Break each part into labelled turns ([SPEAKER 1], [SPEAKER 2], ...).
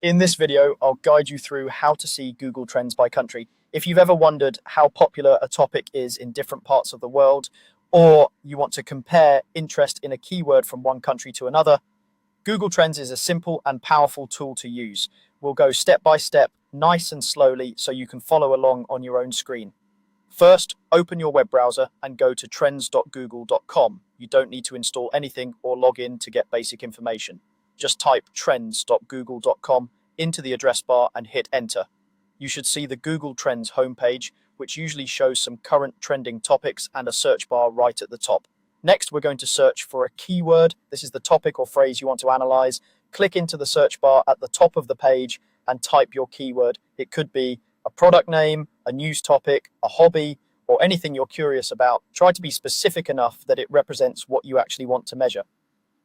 [SPEAKER 1] In this video, I'll guide you through how to see Google Trends by country. If you've ever wondered how popular a topic is in different parts of the world, or you want to compare interest in a keyword from one country to another, Google Trends is a simple and powerful tool to use. We'll go step by step, nice and slowly, so you can follow along on your own screen. First, open your web browser and go to trends.google.com. You don't need to install anything or log in to get basic information. Just type trends.google.com into the address bar and hit enter. You should see the Google Trends homepage, which usually shows some current trending topics and a search bar right at the top. Next, we're going to search for a keyword. This is the topic or phrase you want to analyze. Click into the search bar at the top of the page and type your keyword. It could be a product name, a news topic, a hobby, or anything you're curious about. Try to be specific enough that it represents what you actually want to measure.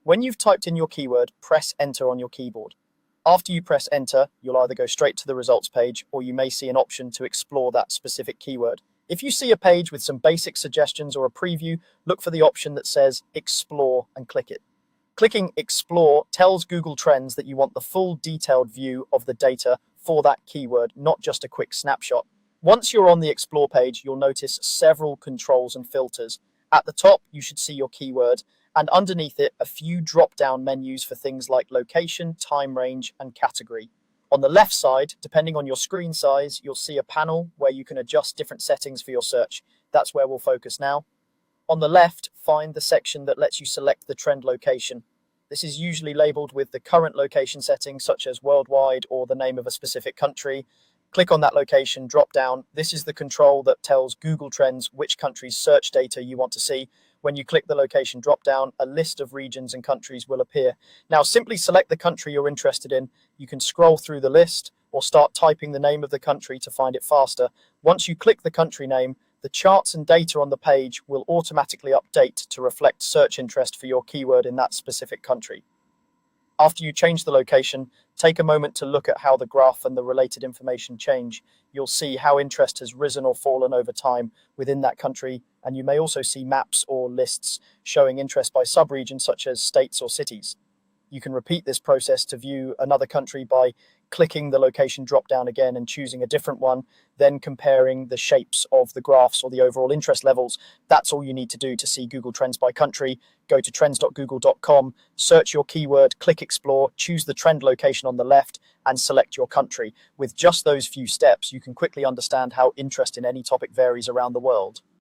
[SPEAKER 1] When you've typed in your keyword, press enter on your keyboard. After you press enter, you'll either go straight to the results page or you may see an option to explore that specific keyword. If you see a page with some basic suggestions or a preview, look for the option that says explore and click it. Clicking explore tells Google Trends that you want the full detailed view of the data for that keyword, not just a quick snapshot. Once you're on the explore page, you'll notice several controls and filters. At the top, you should see your keyword, and underneath it, a few drop-down menus for things like location, time range, and category. On the left side, depending on your screen size, you'll see a panel where you can adjust different settings for your search. That's where we'll focus now. On the left, find the section that lets you select the trend location. This is usually labeled with the current location setting, such as worldwide or the name of a specific country. Click on that location drop down. This is the control that tells Google Trends which country's search data you want to see. When you click the location drop down, a list of regions and countries will appear. Now, simply select the country you're interested in. You can scroll through the list or start typing the name of the country to find it faster. Once you click the country name, the charts and data on the page will automatically update to reflect search interest for your keyword in that specific country. After you change the location, take a moment to look at how the graph and the related information change. You'll see how interest has risen or fallen over time within that country, and you may also see maps or lists showing interest by subregion, such as states or cities. You can repeat this process to view another country by clicking the location drop down again and choosing a different one, then comparing the shapes of the graphs or the overall interest levels. That's all you need to do to see Google Trends by country. Go to trends.google.com, search your keyword, click explore, choose the trend location on the left, and select your country. With just those few steps, you can quickly understand how interest in any topic varies around the world.